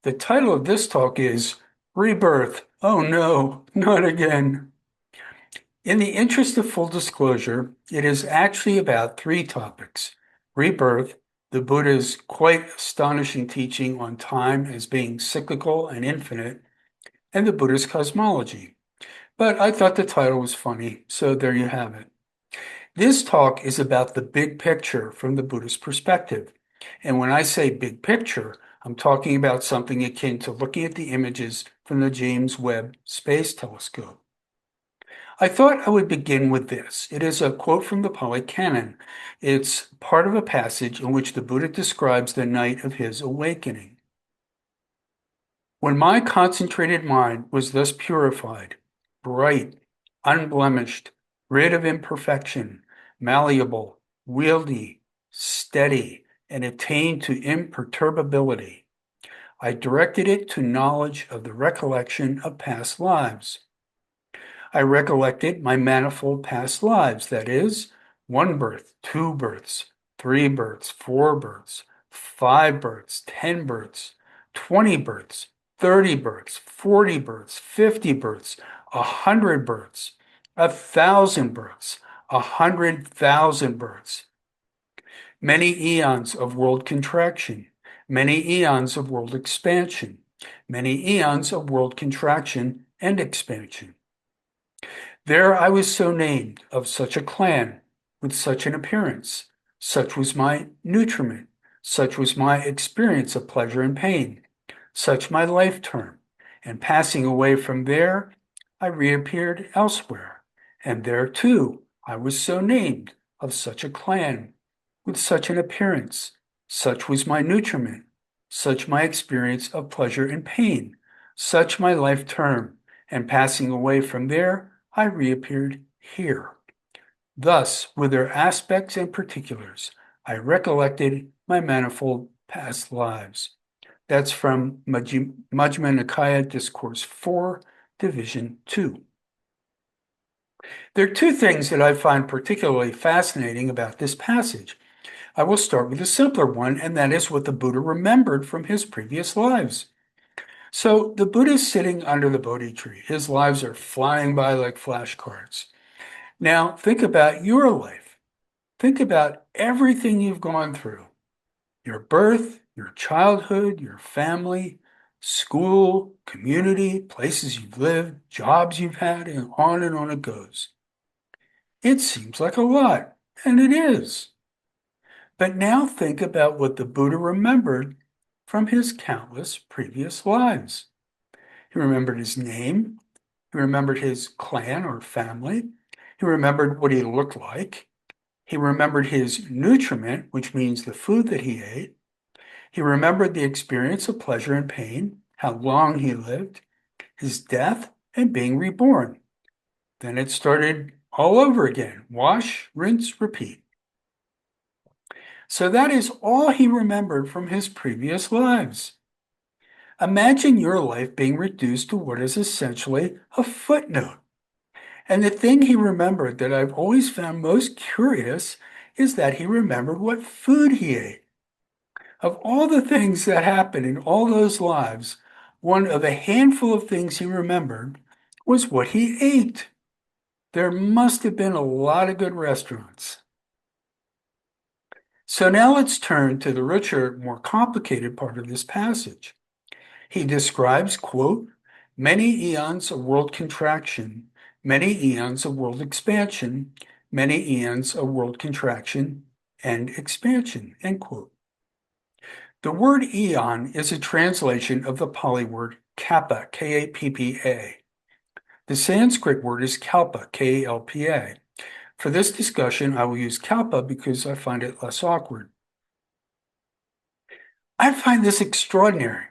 The title of this talk is Rebirth. Oh no, not again. In the interest of full disclosure, it is actually about three topics: rebirth, the Buddha's quite astonishing teaching on time as being cyclical and infinite, and the Buddhist cosmology. But I thought the title was funny, so there you have it. This talk is about the big picture from the Buddhist perspective. And when I say big picture, I'm talking about something akin to looking at the images from the James Webb Space Telescope. I thought I would begin with this. It is a quote from the Pali Canon. It's part of a passage in which the Buddha describes the night of his awakening. When my concentrated mind was thus purified, bright, unblemished, rid of imperfection, malleable, wieldy, steady, and attained to imperturbability, I directed it to knowledge of the recollection of past lives. I recollected my manifold past lives, that is, 1 birth, 2 births, 3 births, 4 births, 5 births, 10 births, 20 births, 30 births, 40 births, 50 births, 100 births, 1,000 births, 100,000 births, many eons of world contraction, many eons of world expansion, many eons of world contraction and expansion. There I was so named, of such a clan, with such an appearance. Such was my nutriment. Such was my experience of pleasure and pain. Such my life term. And passing away from there, I reappeared elsewhere. And there too I was so named, of such a clan, with such an appearance. Such was my nutriment. Such my experience of pleasure and pain. Such my life term. And passing away from there, I reappeared here. Thus, with their aspects and particulars, I recollected my manifold past lives. That's from Majjhima Nikāya, Discourse 4, Division 2. There are two things that I find particularly fascinating about this passage. I will start with a simpler one, and that is what the Buddha remembered from his previous lives. So the Buddha is sitting under the Bodhi tree. His lives are flying by like flashcards. Now, think about your life. Think about everything you've gone through: your birth, your childhood, your family, school, community, places you've lived, jobs you've had, and on it goes. It seems like a lot, and it is. But now think about what the Buddha remembered from his countless previous lives. He remembered his name. He remembered his clan or family. He remembered what he looked like. He remembered his nutriment, which means the food that he ate. He remembered the experience of pleasure and pain, how long he lived, his death, and being reborn. Then it started all over again: wash, rinse, repeat. So that is all he remembered from his previous lives. Imagine your life being reduced to what is essentially a footnote. And the thing he remembered that I've always found most curious is that he remembered what food he ate. Of all the things that happened in all those lives, one of a handful of things he remembered was what he ate. There must have been a lot of good restaurants. So now let's turn to the richer, more complicated part of this passage. He describes, quote, many eons of world contraction, many eons of world expansion, many eons of world contraction and expansion, end quote. The word eon is a translation of the Pali word kappa, K-A-P-P-A. The Sanskrit word is kalpa, K-A-L-P-A. For this discussion, I will use kalpa because I find it less awkward. I find this extraordinary.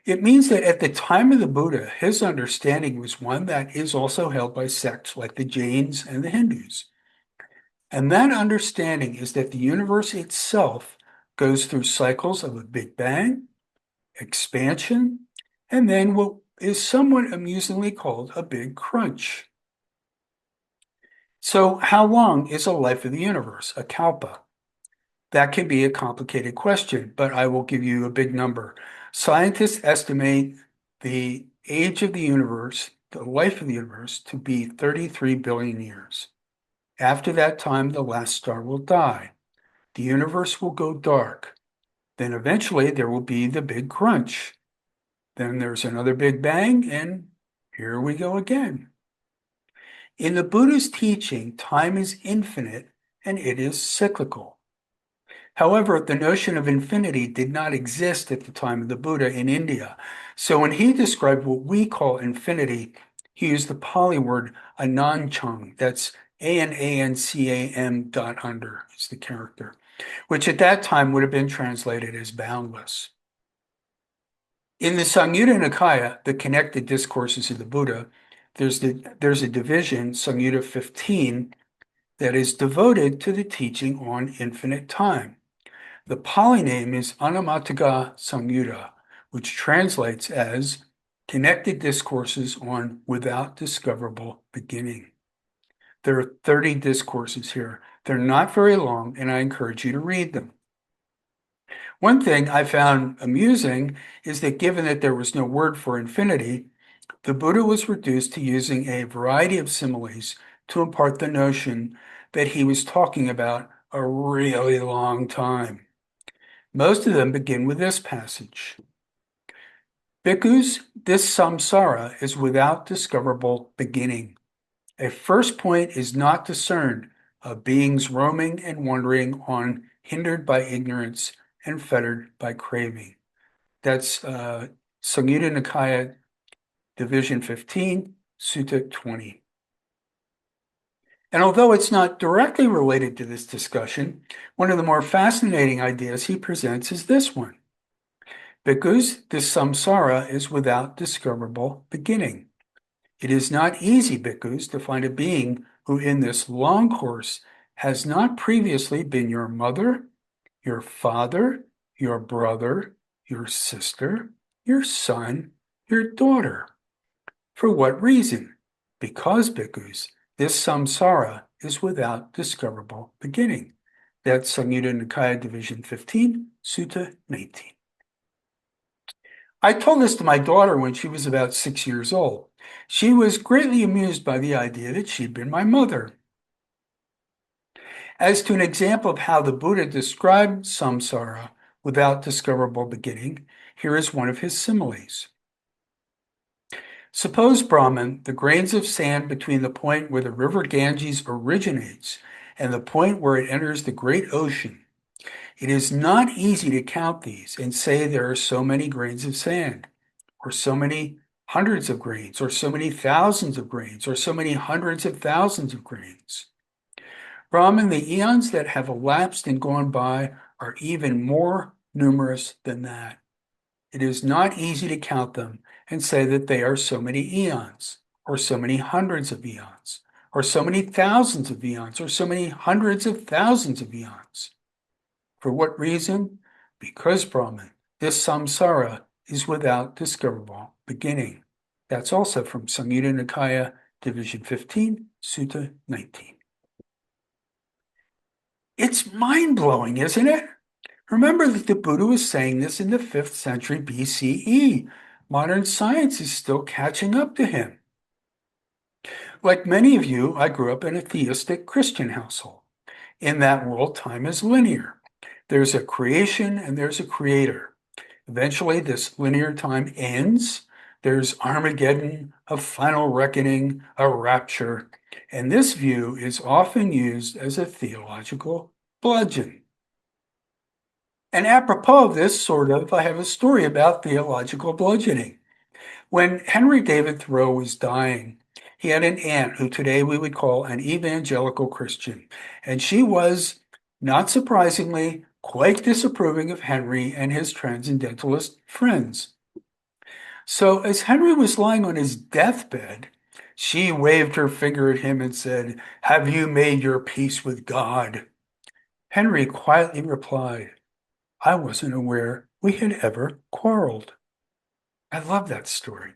It means that at the time of the Buddha, his understanding was one that is also held by sects like the Jains and the Hindus. And that understanding is that the universe itself goes through cycles of a Big Bang, expansion, and then what is somewhat amusingly called a big crunch. So how long is a life of the universe, a kalpa? That can be a complicated question, but I will give you a big number. Scientists estimate the age of the universe, the life of the universe, to be 33 billion years. After that time, the last star will die. The universe will go dark. Then eventually there will be the big crunch. Then there's another big bang, and here we go again. In the Buddha's teaching, time is infinite and it is cyclical. However, the notion of infinity did not exist at the time of the Buddha in India. So when he described what we call infinity, he used the Pali word anancam. That's Anancam dot under is the character, which at that time would have been translated as boundless. In the Samyutta Nikāya, the connected discourses of the Buddha, there's a division, Samyutta 15, that is devoted to the teaching on infinite time. The Pali name is Anamatagga Samyutta, which translates as connected discourses on without discoverable beginning. There are 30 discourses here. They're not very long, and I encourage you to read them. One thing I found amusing is that given that there was no word for infinity, the Buddha was reduced to using a variety of similes to impart the notion that he was talking about a really long time. Most of them begin with this passage. Bhikkhus, this samsara is without discoverable beginning. A first point is not discerned of beings roaming and wandering on, hindered by ignorance and fettered by craving. That's Samyutta Nikāya, Division 15, Sutta 20. And although it's not directly related to this discussion, one of the more fascinating ideas he presents is this one. Bhikkhus, this samsara is without discoverable beginning. It is not easy, bhikkhus, to find a being who in this long course has not previously been your mother, your father, your brother, your sister, your son, your daughter. For what reason? Because, bhikkhus, this samsara is without discoverable beginning. That's Samyutta Nikāya, Division 15, Sutta 19. I told this to my daughter when she was about 6 years old. She was greatly amused by the idea that she'd been my mother. As to an example of how the Buddha described samsara without discoverable beginning, here is one of his similes. Suppose, Brahman, the grains of sand between the point where the river Ganges originates and the point where it enters the great ocean. It is not easy to count these and say there are so many grains of sand, or so many hundreds of grains, or so many thousands of grains, or so many hundreds of thousands of grains. Brahman, the eons that have elapsed and gone by are even more numerous than that. It is not easy to count them and say that they are so many eons, or so many hundreds of eons, or so many thousands of eons, or so many hundreds of thousands of eons. For what reason? Because, Brahman, this samsara is without discoverable beginning. That's also from Samyutta Nikāya, Division 15, Sutta 19. It's mind-blowing, isn't it? Remember that the Buddha was saying this in the 5th century BCE. Modern science is still catching up to him. Like many of you, I grew up in a theistic Christian household. In that world, time is linear. There's a creation and there's a creator. Eventually, this linear time ends. There's Armageddon, a final reckoning, a rapture. And this view is often used as a theological bludgeon. And apropos of this, I have a story about theological bludgeoning. When Henry David Thoreau was dying, he had an aunt who today we would call an evangelical Christian. And she was, not surprisingly, quite disapproving of Henry and his transcendentalist friends. So as Henry was lying on his deathbed, she waved her finger at him and said, "Have you made your peace with God?" Henry quietly replied, "I wasn't aware we had ever quarreled." I love that story.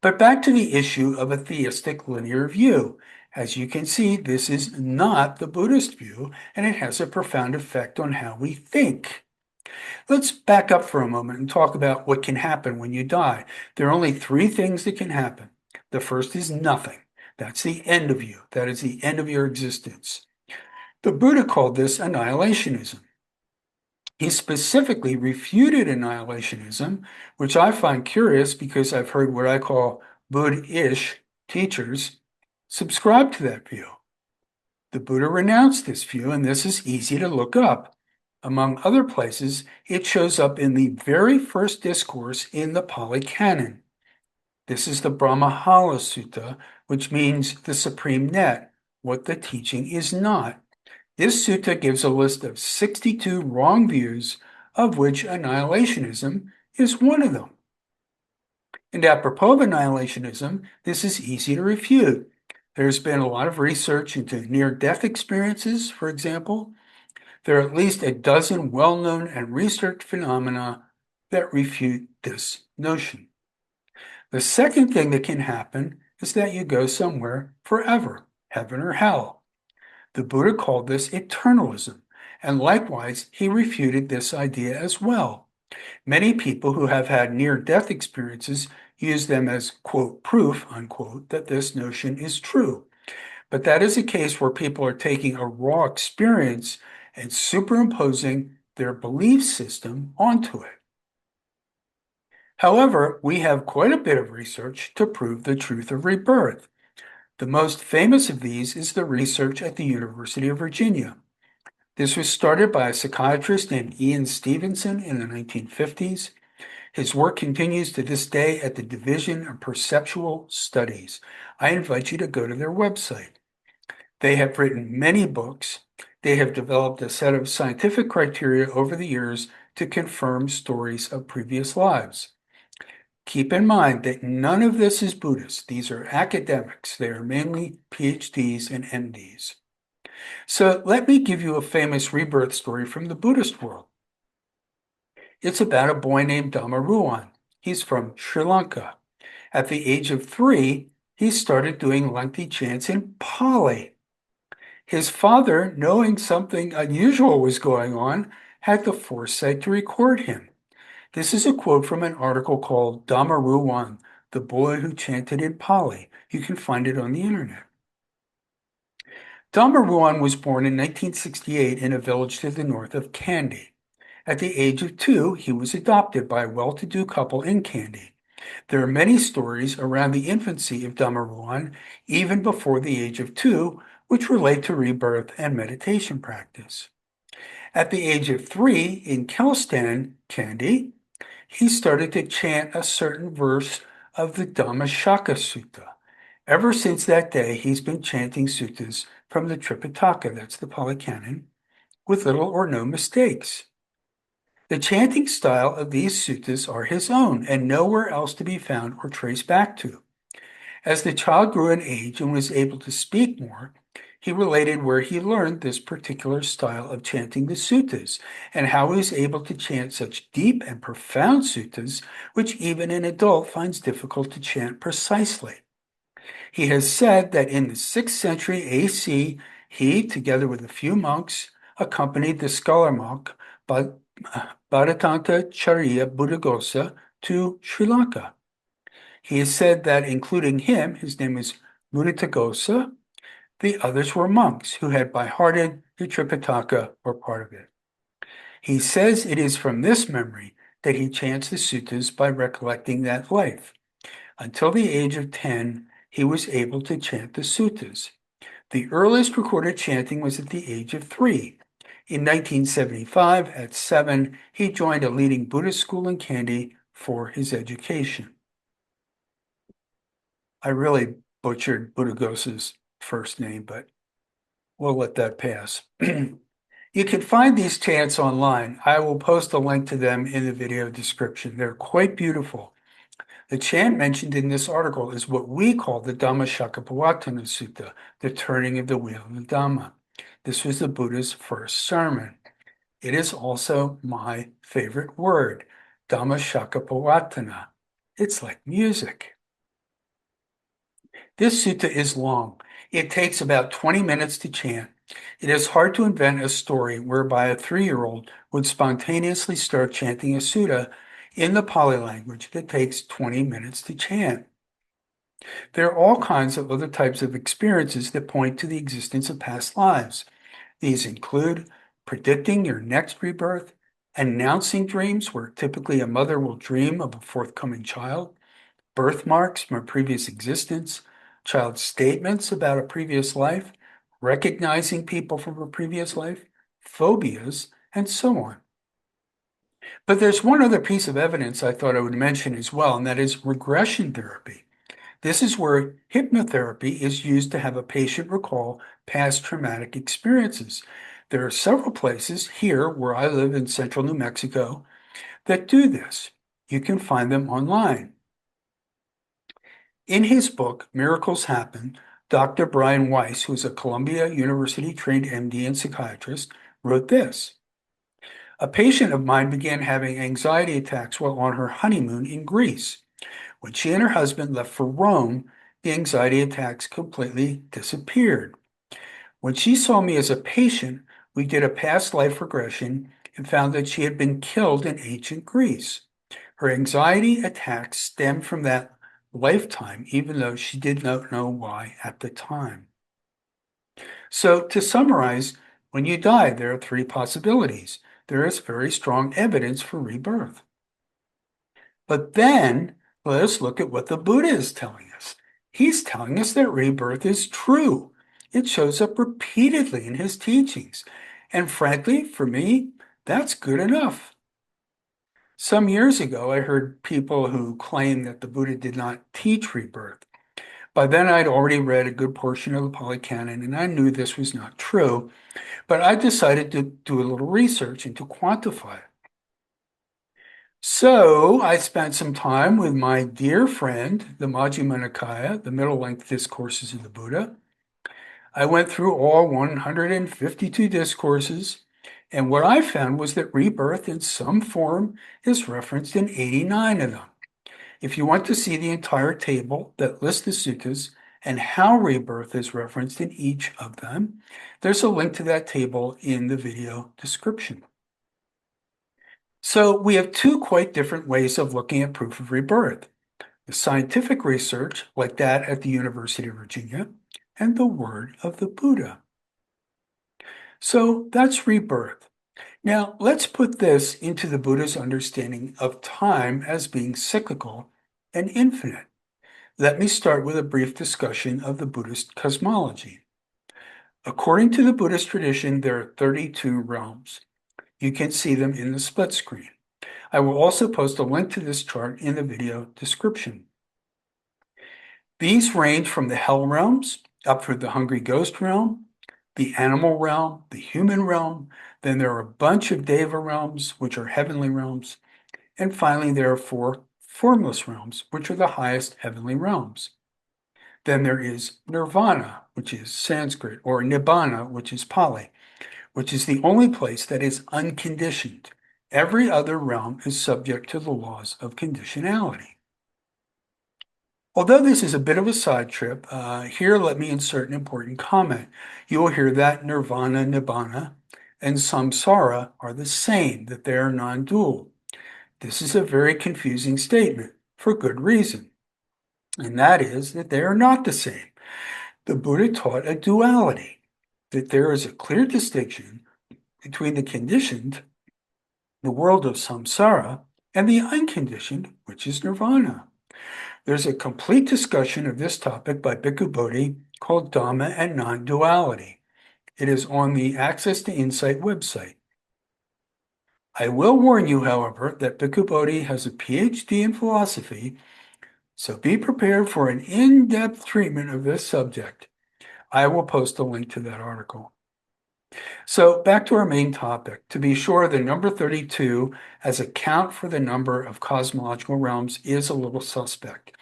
But back to the issue of a theistic linear view. As you can see, this is not the Buddhist view, and it has a profound effect on how we think. Let's back up for a moment and talk about what can happen when you die. There are only three things that can happen. The first is nothing. That's the end of you. That is the end of your existence. The Buddha called this annihilationism. He specifically refuted annihilationism, which I find curious because I've heard what I call Buddhist teachers subscribe to that view. The Buddha renounced this view, and this is easy to look up. Among other places, it shows up in the very first discourse in the Pali Canon. This is the Brahmahala Sutta, which means the supreme net, what the teaching is not. This sutta gives a list of 62 wrong views, of which annihilationism is one of them. And apropos of annihilationism, this is easy to refute. There's been a lot of research into near-death experiences, for example. There are at least a dozen well-known and researched phenomena that refute this notion. The second thing that can happen is that you go somewhere forever, heaven or hell. The Buddha called this eternalism, and likewise, he refuted this idea as well. Many people who have had near-death experiences use them as, quote, proof, unquote, that this notion is true. But that is a case where people are taking a raw experience and superimposing their belief system onto it. However, we have quite a bit of research to prove the truth of rebirth. The most famous of these is the research at the University of Virginia. This was started by a psychiatrist named Ian Stevenson in the 1950s. His work continues to this day at the Division of Perceptual Studies. I invite you to go to their website. They have written many books. They have developed a set of scientific criteria over the years to confirm stories of previous lives. Keep in mind that none of this is Buddhist. These are academics. They are mainly PhDs and MDs. So let me give you a famous rebirth story from the Buddhist world. It's about a boy named Dhammaruwan. He's from Sri Lanka. At the age of 3, he started doing lengthy chants in Pali. His father, knowing something unusual was going on, had the foresight to record him. This is a quote from an article called Dhammaruwan, the boy who chanted in Pali. You can find it on the internet. Dhammaruwan was born in 1968 in a village to the north of Kandy. At the age of 2, he was adopted by a well-to-do couple in Kandy. There are many stories around the infancy of Dhammaruwan, even before the age of 2, which relate to rebirth and meditation practice. At the age of 3, in Kelstan, Kandy, he started to chant a certain verse of the Dhammashaka Sutta. Ever since that day, he's been chanting suttas from the Tripitaka, that's the Pali Canon, with little or no mistakes. The chanting style of these suttas are his own and nowhere else to be found or traced back to. As the child grew in age and was able to speak more, he related where he learned this particular style of chanting the suttas and how he was able to chant such deep and profound suttas, which even an adult finds difficult to chant precisely. He has said that in the 6th century AC, he, together with a few monks, accompanied the scholar monk Bharatanta Charya Buddhaghosa to Sri Lanka. He has said that including him, his name is Muditaghosa, the others were monks who had by hearted the Tripitaka or part of it. He says it is from this memory that he chants the suttas by recollecting that life. Until the age of 10, he was able to chant the suttas. The earliest recorded chanting was at the age of 3. In 1975, at 7, he joined a leading Buddhist school in Kandy for his education. I really butchered Buddhaghosa's first name, but we'll let that pass. You can find these chants online. I will post a link to them in the video description. They're quite beautiful. The chant mentioned in this article is what we call the Dhammashakapawatana Sutta, the turning of the wheel of the Dhamma. This was the Buddha's first sermon. It is also my favorite word, Dhammashakapawatana. It's like music. This sutta is long. It takes about 20 minutes to chant. It is hard to invent a story whereby a 3-year-old would spontaneously start chanting a sutta in the Pali language that takes 20 minutes to chant. There are all kinds of other types of experiences that point to the existence of past lives. These include predicting your next rebirth, announcing dreams, where typically a mother will dream of a forthcoming child, birthmarks from a previous existence, child statements about a previous life, recognizing people from a previous life, phobias, and so on. But there's one other piece of evidence I thought I would mention as well, and that is regression therapy. This is where hypnotherapy is used to have a patient recall past traumatic experiences. There are several places here where I live in central New Mexico that do this. You can find them online. In his book, Miracles Happen, Dr. Brian Weiss, who is a Columbia University trained MD and psychiatrist, wrote this. A patient of mine began having anxiety attacks while on her honeymoon in Greece. When she and her husband left for Rome, the anxiety attacks completely disappeared. When she saw me as a patient, we did a past life regression and found that she had been killed in ancient Greece. Her anxiety attacks stemmed from that lifetime, even though she did not know why at the time. So, to summarize, when you die, there are 3 possibilities. There is very strong evidence for rebirth. But then, let us look at what the Buddha is telling us. He's telling us that rebirth is true. It shows up repeatedly in his teachings. And frankly, for me, that's good enough. Some years ago, I heard people who claimed that the Buddha did not teach rebirth. By then, I'd already read a good portion of the Pali Canon, and I knew this was not true, but I decided to do a little research and to quantify it. So I spent some time with my dear friend, the Majjhima Nikāya, the middle-length discourses of the Buddha. I went through all 152 discourses, and what I found was that rebirth in some form is referenced in 89 of them. If you want to see the entire table that lists the suttas and how rebirth is referenced in each of them, there's a link to that table in the video description. So we have 2 quite different ways of looking at proof of rebirth. The scientific research, like that at the University of Virginia, and the word of the Buddha. So that's rebirth. Now, let's put this into the Buddha's understanding of time as being cyclical and infinite. Let me start with a brief discussion of the Buddhist cosmology. According to the Buddhist tradition, there are 32 realms. You can see them in the split screen. I will also post a link to this chart in the video description. These range from the hell realms up through the hungry ghost realm, the animal realm, the human realm. Then there are a bunch of deva realms, which are heavenly realms. And finally, there are 4 formless realms, which are the highest heavenly realms. Then there is nirvana, which is Sanskrit, or nibbana, which is Pali, which is the only place that is unconditioned. Every other realm is subject to the laws of conditionality. Although this is a bit of a side trip, here let me insert an important comment. You will hear that nirvana, nibbana, and samsara are the same, that they are non-dual. This is a very confusing statement for good reason, and that is that they are not the same. The Buddha taught a duality, that there is a clear distinction between the conditioned, the world of samsara, and the unconditioned, which is nirvana. There's a complete discussion of this topic by Bhikkhu Bodhi called Dhamma and Non-duality. It is on the Access to Insight website. I will warn you, however, that Bhikkhu Bodhi has a PhD in philosophy, so be prepared for an in-depth treatment of this subject. I will post a link to that article. So back to our main topic. To be sure, the number 32 as a count for the number of cosmological realms is a little suspect.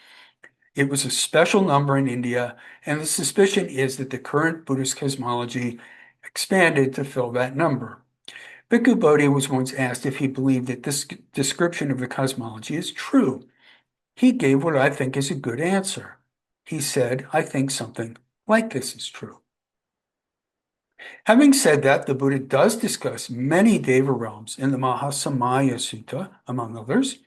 It was a special number in India, and the suspicion is that the current Buddhist cosmology expanded to fill that number. Bhikkhu Bodhi was once asked if he believed that this description of the cosmology is true. He gave what I think is a good answer. He said, I think something like this is true. Having said that, the Buddha does discuss many Deva realms in the Mahasamaya Sutta, among others,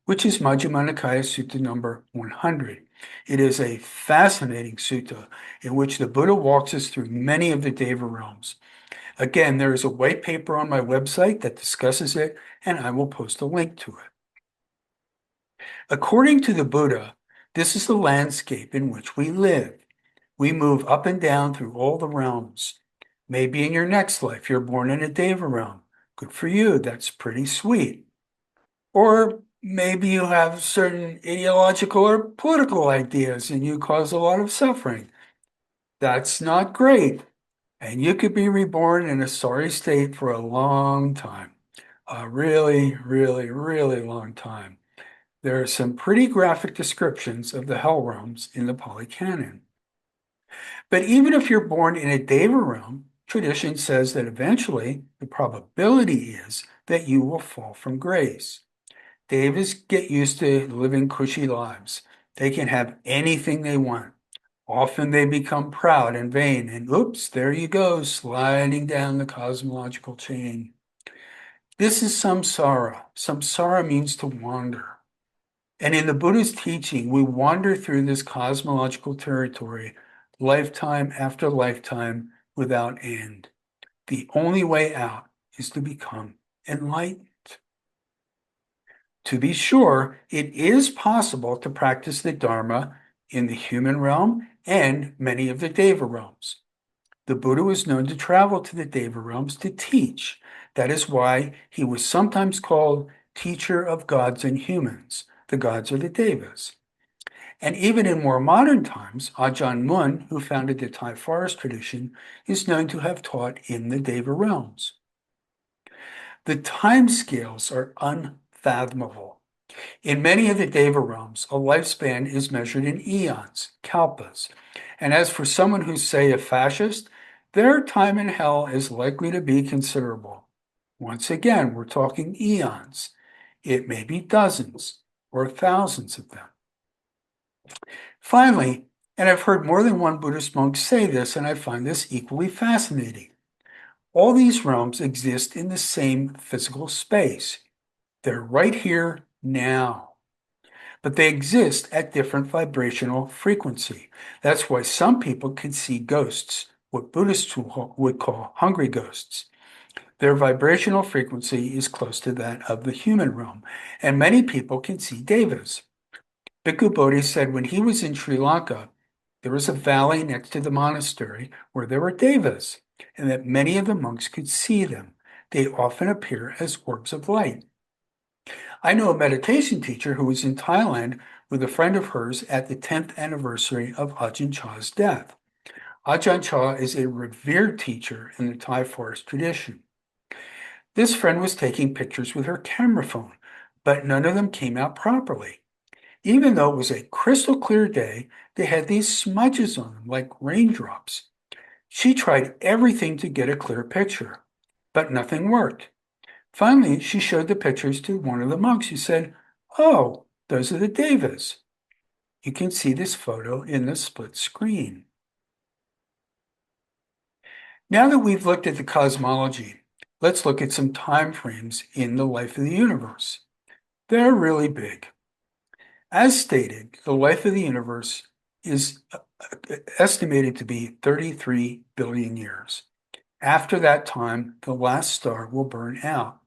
which is Majjhima Nikāya Sutta number 100. It is a fascinating sutta in which the Buddha walks us through many of the Deva realms. Again, there is a white paper on my website that discusses it, and I will post a link to it. According to the Buddha, this is the landscape in which we live. We move up and down through all the realms. Maybe in your next life, you're born in a Deva realm. Good for you. That's pretty sweet. Or maybe you have certain ideological or political ideas and you cause a lot of suffering. That's not great. And you could be reborn in a sorry state for a long time. A really, really, really long time. There are some pretty graphic descriptions of the hell realms in the Pali Canon. But even if you're born in a Deva realm, tradition says that eventually the probability is that you will fall from grace. Devas get used to living cushy lives. They can have anything they want. Often they become proud and vain, and oops, there you go, sliding down the cosmological chain. This is samsara. Samsara means to wander. And in the Buddha's teaching, we wander through this cosmological territory, lifetime after lifetime, without end. The only way out is to become enlightened. To be sure, it is possible to practice the Dharma in the human realm and many of the Deva realms. The Buddha was known to travel to the Deva realms to teach. That is why he was sometimes called teacher of gods and humans. The gods are the Devas. And even in more modern times, Ajahn Mun, who founded the Thai forest tradition, is known to have taught in the Deva realms. The time scales are unfathomable. In many of the Deva realms, a lifespan is measured in eons, kalpas. And as for someone who's, say, a fascist, their time in hell is likely to be considerable. Once again, we're talking eons. It may be dozens or thousands of them. Finally, and I've heard more than one Buddhist monk say this, and I find this equally fascinating. All these realms exist in the same physical space. They're right here now. But they exist at different vibrational frequency. That's why some people can see ghosts, what Buddhists would call hungry ghosts. Their vibrational frequency is close to that of the human realm, and many people can see devas. Bhikkhu Bodhi said when he was in Sri Lanka, there was a valley next to the monastery where there were devas, and that many of the monks could see them. They often appear as orbs of light. I know a meditation teacher who was in Thailand with a friend of hers at the 10th anniversary of Ajahn Chah's death. Ajahn Chah is a revered teacher in the Thai forest tradition. This friend was taking pictures with her camera phone, but none of them came out properly. Even though it was a crystal clear day, they had these smudges on them like raindrops. She tried everything to get a clear picture, but nothing worked. Finally, she showed the pictures to one of the monks who said, "Oh, those are the devas." You can see this photo in the split screen. Now that we've looked at the cosmology, let's look at some time frames in the life of the universe. They're really big. As stated, the life of the universe is estimated to be 33 billion years. After that time, the last star will burn out.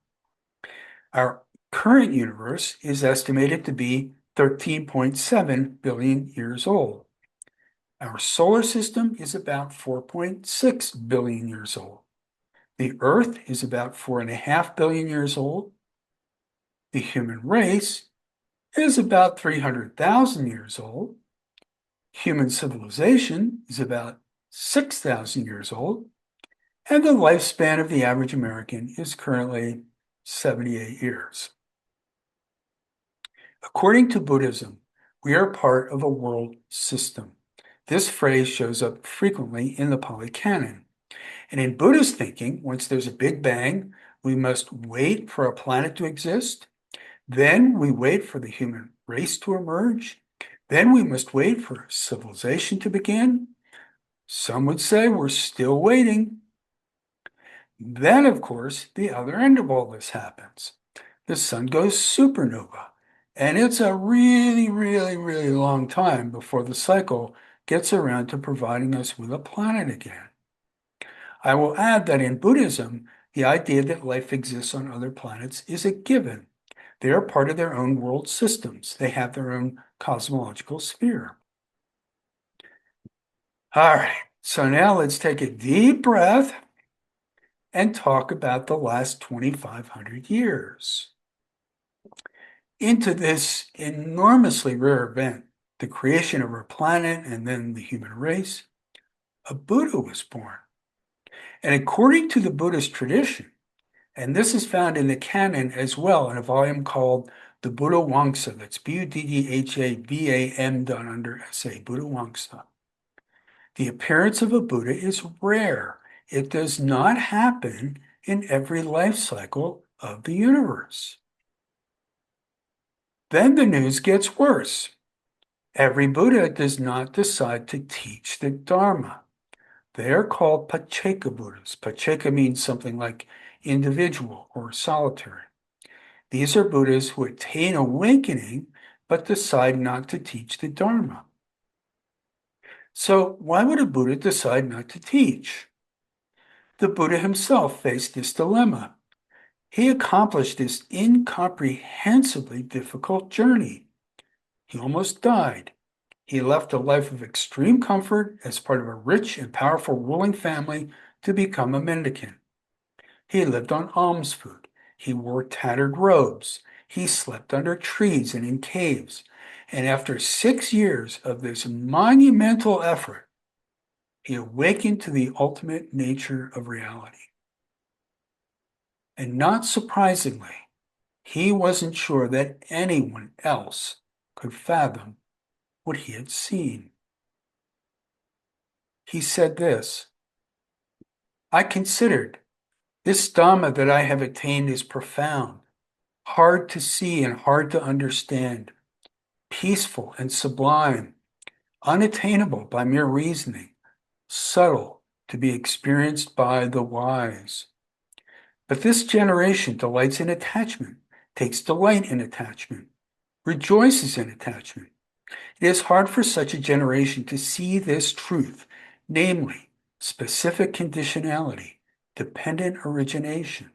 Our current universe is estimated to be 13.7 billion years old. Our solar system is about 4.6 billion years old. The Earth is about 4.5 billion years old. The human race is about 300,000 years old. Human civilization is about 6,000 years old. And the lifespan of the average American is currently 78 years. According to Buddhism, we are part of a world system. This phrase shows up frequently in the Pali Canon. And in Buddhist thinking, once there's a big bang, we must wait for a planet to exist. Then we wait for the human race to emerge. Then we must wait for civilization to begin. Some would say we're still waiting. Then, of course, the other end of all this happens. The sun goes supernova, and it's a really, really, really long time before the cycle gets around to providing us with a planet again. I will add that in Buddhism, the idea that life exists on other planets is a given. They are part of their own world systems. They have their own cosmological sphere. All right, so now let's take a deep breath and talk about the last 2,500 years. Into this enormously rare event, the creation of our planet and then the human race, a Buddha was born. And according to the Buddhist tradition, and this is found in the canon as well in a volume called the Buddha Wangsa, that's Buddhabam done under SA, Buddha Wangsa. The appearance of a Buddha is rare. It does not happen in every life cycle of the universe. Then the news gets worse. Every Buddha does not decide to teach the Dharma. They are called Pacceka Buddhas. Pacceka means something like individual or solitary. These are Buddhas who attain awakening but decide not to teach the Dharma. So why would a Buddha decide not to teach? The Buddha himself faced this dilemma. He accomplished this incomprehensibly difficult journey. He almost died. He left a life of extreme comfort as part of a rich and powerful ruling family to become a mendicant. He lived on alms food. He wore tattered robes. He slept under trees and in caves. And after 6 years of this monumental effort, he awakened to the ultimate nature of reality. And not surprisingly, he wasn't sure that anyone else could fathom what he had seen. He said this, I considered this Dhamma that I have attained is profound, hard to see and hard to understand, peaceful and sublime, unattainable by mere reasoning, subtle to be experienced by the wise. But this generation delights in attachment, takes delight in attachment, rejoices in attachment. It is hard for such a generation to see this truth, namely, specific conditionality, dependent origination.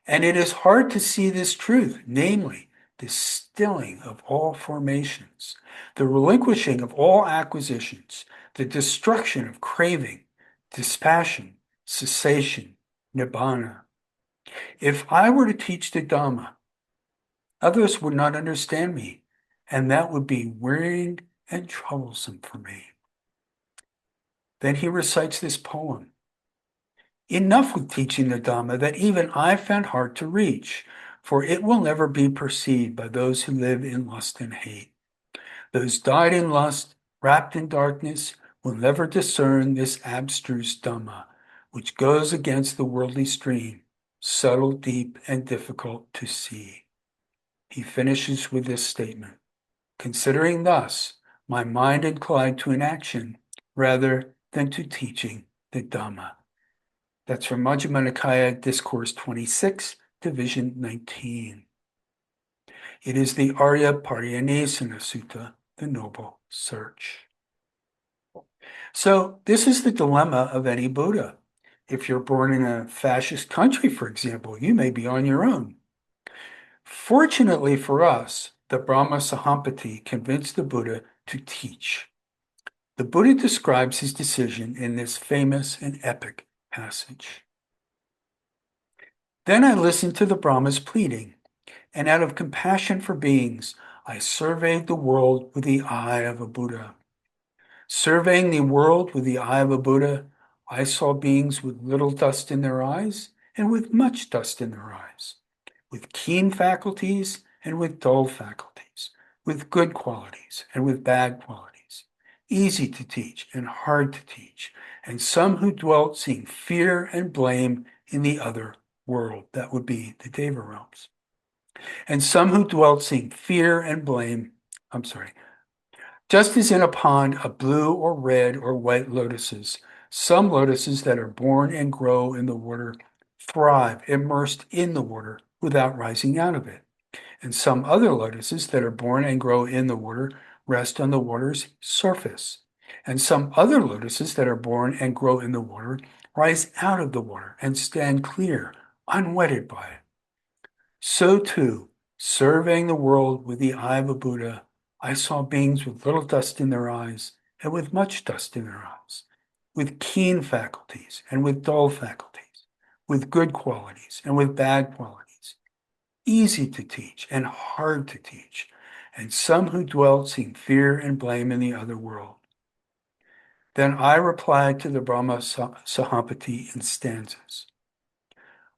And it is hard to see this truth, namely, the stilling of all formations, the relinquishing of all acquisitions, the destruction of craving, dispassion, cessation, nibbana. If I were to teach the Dhamma, others would not understand me, and that would be wearying and troublesome for me. Then he recites this poem. Enough with teaching the Dhamma that even I found hard to reach, for it will never be perceived by those who live in lust and hate. Those died in lust, wrapped in darkness, will never discern this abstruse Dhamma, which goes against the worldly stream, subtle, deep, and difficult to see. He finishes with this statement. Considering thus, my mind inclined to inaction rather than to teaching the Dhamma. That's from Majjhima Nikāya, Discourse 26, Division 19. It is the Arya Paryanasana Sutta, the Noble Search. So this is the dilemma of any Buddha. If you're born in a fascist country, for example, you may be on your own. Fortunately for us, the Brahma Sahampati convinced the Buddha to teach. The Buddha describes his decision in this famous and epic passage. Then I listened to the Brahma's pleading, and out of compassion for beings, I surveyed the world with the eye of a Buddha. Surveying the world with the eye of a Buddha, I saw beings with little dust in their eyes and with much dust in their eyes, with keen faculties and with dull faculties, with good qualities and with bad qualities, easy to teach and hard to teach, and some who dwelt seeing fear and blame in the other world, that would be the Deva realms, and some who dwelt seeing fear and blame, just as in a pond of blue or red or white lotuses, Some lotuses that are born and grow in the water thrive immersed in the water without rising out of it. And some other lotuses that are born and grow in the water rest on the water's surface. And some other lotuses that are born and grow in the water rise out of the water and stand clear, unwetted by it. So too, surveying the world with the eye of a Buddha, I saw beings with little dust in their eyes and with much dust in their eyes, with keen faculties and with dull faculties, with good qualities and with bad qualities, easy to teach and hard to teach, and some who dwelt seeing fear and blame in the other world. Then I replied to the Brahma Sahampati in stanzas.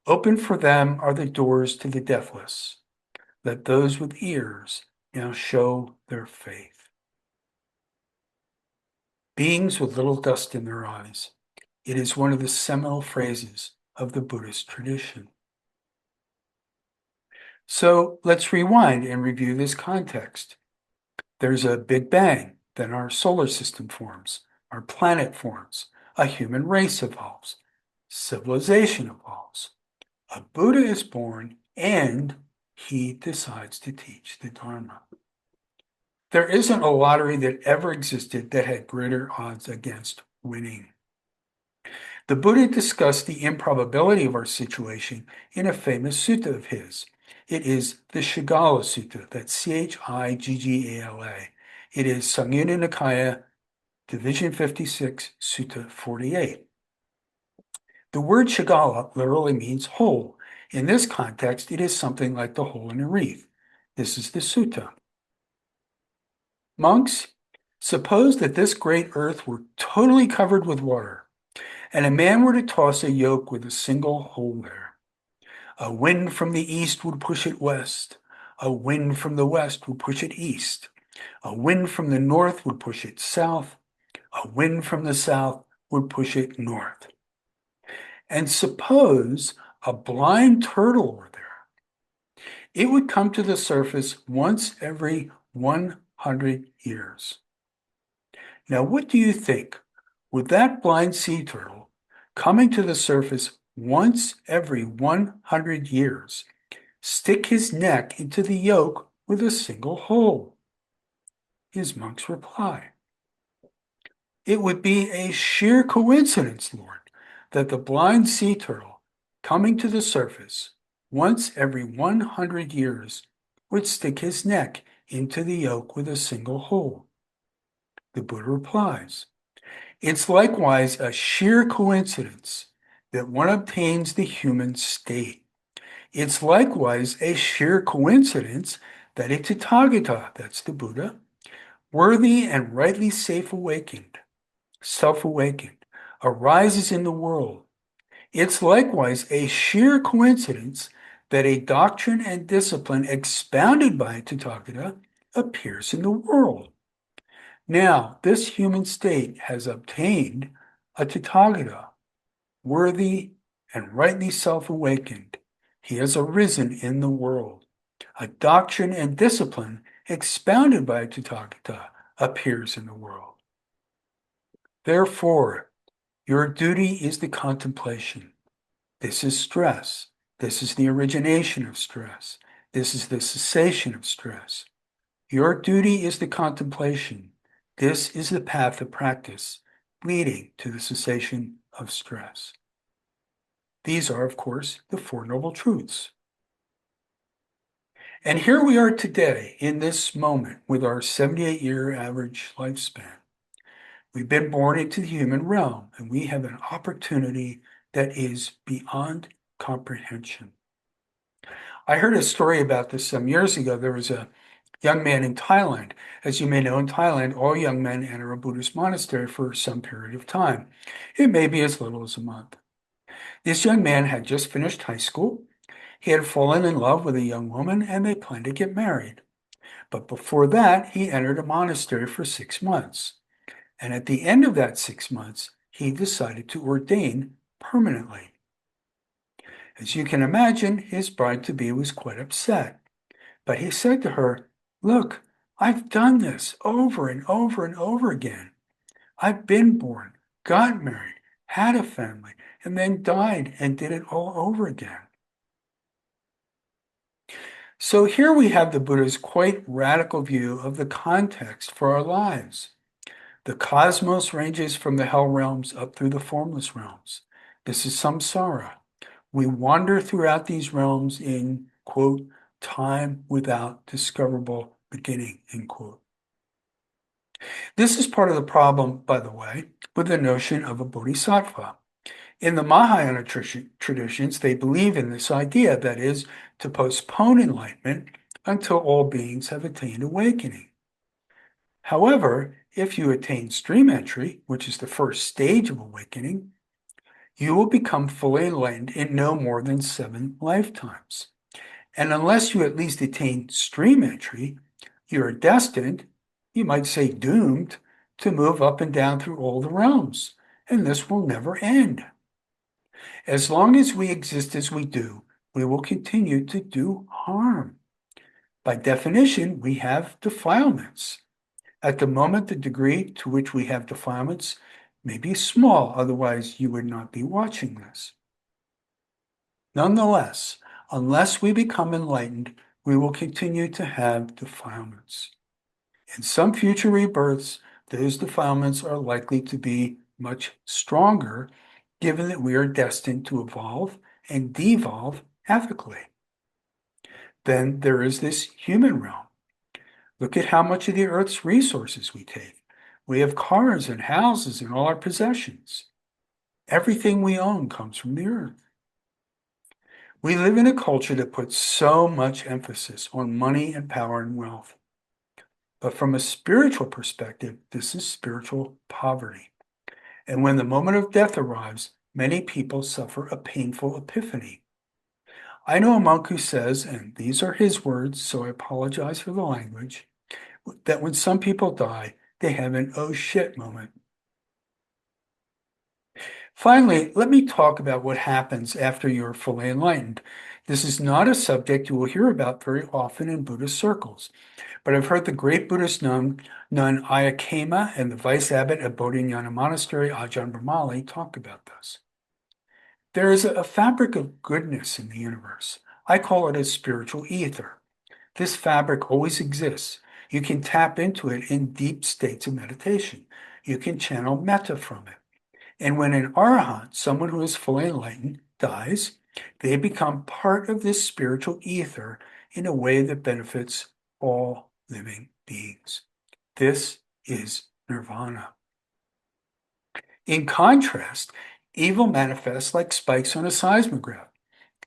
Open for them are the doors to the deathless. Let those with ears now show their faith. Beings with little dust in their eyes. It is one of the seminal phrases of the Buddhist tradition. So let's rewind and review this context. There's a Big Bang, then our solar system forms, our planet forms, a human race evolves, civilization evolves, a Buddha is born, and he decides to teach the Dharma. There isn't a lottery that ever existed that had greater odds against winning. The Buddha discussed the improbability of our situation in a famous sutta of his. It is the Shigala Sutta, that's Chiggala. It is Samyutta Nikāya, Division 56, Sutta 48. The word Shigala literally means hole. In this context, it is something like the hole in a wreath. This is the sutta. Monks, suppose that this great earth were totally covered with water, and a man were to toss a yoke with a single hole there. A wind from the east would push it west. A wind from the west would push it east. A wind from the north would push it south. A wind from the south would push it north. And suppose a blind turtle were there. It would come to the surface once every 100 years. Now, what do you think? Would that blind sea turtle coming to the surface once every 100 years stick his neck into the yoke with a single hole? His monks reply, it would be a sheer coincidence, Lord, that the blind sea turtle coming to the surface once every 100 years would stick his neck into the yoke with a single hole. The Buddha replies, it's likewise a sheer coincidence that one obtains the human state. It's likewise a sheer coincidence that a Tathagata, that's the Buddha, worthy and rightly self-awakened, arises in the world. It's likewise a sheer coincidence that a doctrine and discipline expounded by a Tathagata appears in the world. Now, this human state has obtained a Tathagata, worthy and rightly self-awakened. He has arisen in the world. A doctrine and discipline expounded by a Tathagata appears in the world. Therefore, your duty is the contemplation. This is stress. This is the origination of stress. This is the cessation of stress. Your duty is the contemplation. This is the path of practice leading to the cessation of stress. These are, of course, the Four Noble Truths. And here we are today in this moment with our 78-year average lifespan. We've been born into the human realm, and we have an opportunity that is beyond comprehension. I heard a story about this some years ago. There was a young man in Thailand. As you may know, in Thailand, all young men enter a Buddhist monastery for some period of time. It may be as little as a month. This young man had just finished high school. He had fallen in love with a young woman, and they planned to get married. But before that, he entered a monastery for 6 months. And at the end of that 6 months, he decided to ordain permanently. As you can imagine, his bride-to-be was quite upset. But he said to her, look, I've done this over and over and over again. I've been born, got married, had a family, and then died and did it all over again. So here we have the Buddha's quite radical view of the context for our lives. The cosmos ranges from the hell realms up through the formless realms. This is samsara. We wander throughout these realms in, quote, time without discoverable beginning, end quote. This is part of the problem, by the way, with the notion of a bodhisattva. In the Mahayana traditions, they believe in this idea, that is, to postpone enlightenment until all beings have attained awakening. However, if you attain stream entry, which is the first stage of awakening, you will become fully enlightened in no more than 7 lifetimes. And unless you at least attain stream entry, you are destined, you might say doomed, to move up and down through all the realms, and this will never end. As long as we exist as we do, we will continue to do harm. By definition, we have defilements. At the moment, the degree to which we have defilements may be small, otherwise you would not be watching this. Nonetheless, unless we become enlightened, we will continue to have defilements. In some future rebirths, those defilements are likely to be much stronger, given that we are destined to evolve and devolve ethically. Then there is this human realm. Look at how much of the earth's resources we take. We have cars and houses and all our possessions. Everything we own comes from the earth. We live in a culture that puts so much emphasis on money and power and wealth. But from a spiritual perspective, this is spiritual poverty. And when the moment of death arrives, many people suffer a painful epiphany. I know a monk who says, and these are his words, so I apologize for the language, that when some people die, they have an oh shit moment. Finally, let me talk about what happens after you're fully enlightened. This is not a subject you will hear about very often in Buddhist circles, but I've heard the great Buddhist nun Ayakema and the vice abbot of Bodhinyana Monastery, Ajahn Brahmali, talk about this. There is a fabric of goodness in the universe. I call it a spiritual ether. This fabric always exists. You can tap into it in deep states of meditation. You can channel metta from it. And when an arahant, someone who is fully enlightened, dies, they become part of this spiritual ether in a way that benefits all living beings. This is nirvana. In contrast, evil manifests like spikes on a seismograph.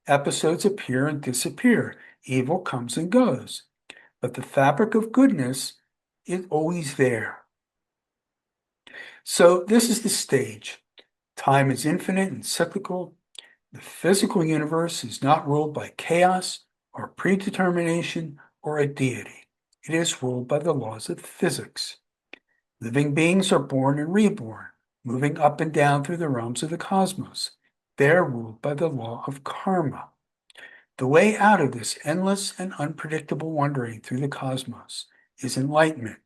Episodes appear and disappear. Evil comes and goes. But the fabric of goodness is always there. So this is the stage. Time is infinite and cyclical. The physical universe is not ruled by chaos or predetermination or a deity. It is ruled by the laws of physics. Living beings are born and reborn, moving up and down through the realms of the cosmos. They're ruled by the law of karma. The way out of this endless and unpredictable wandering through the cosmos is enlightenment.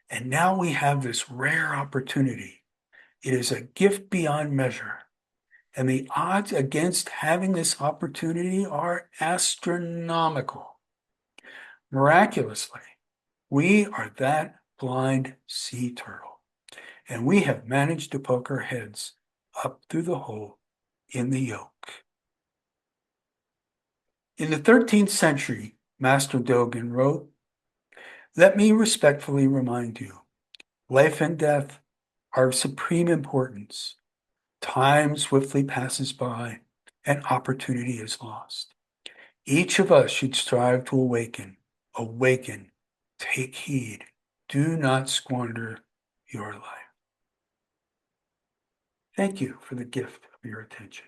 And now we have this rare opportunity. It is a gift beyond measure. And the odds against having this opportunity are astronomical. Miraculously, we are that blind sea turtle, and we have managed to poke our heads up through the hole in the yolk. In the 13th century, Master Dogen wrote, "Let me respectfully remind you, life and death are of supreme importance. Time swiftly passes by, and opportunity is lost. Each of us should strive to awaken. Awaken. Take heed. Do not squander your life." Thank you for the gift of your attention.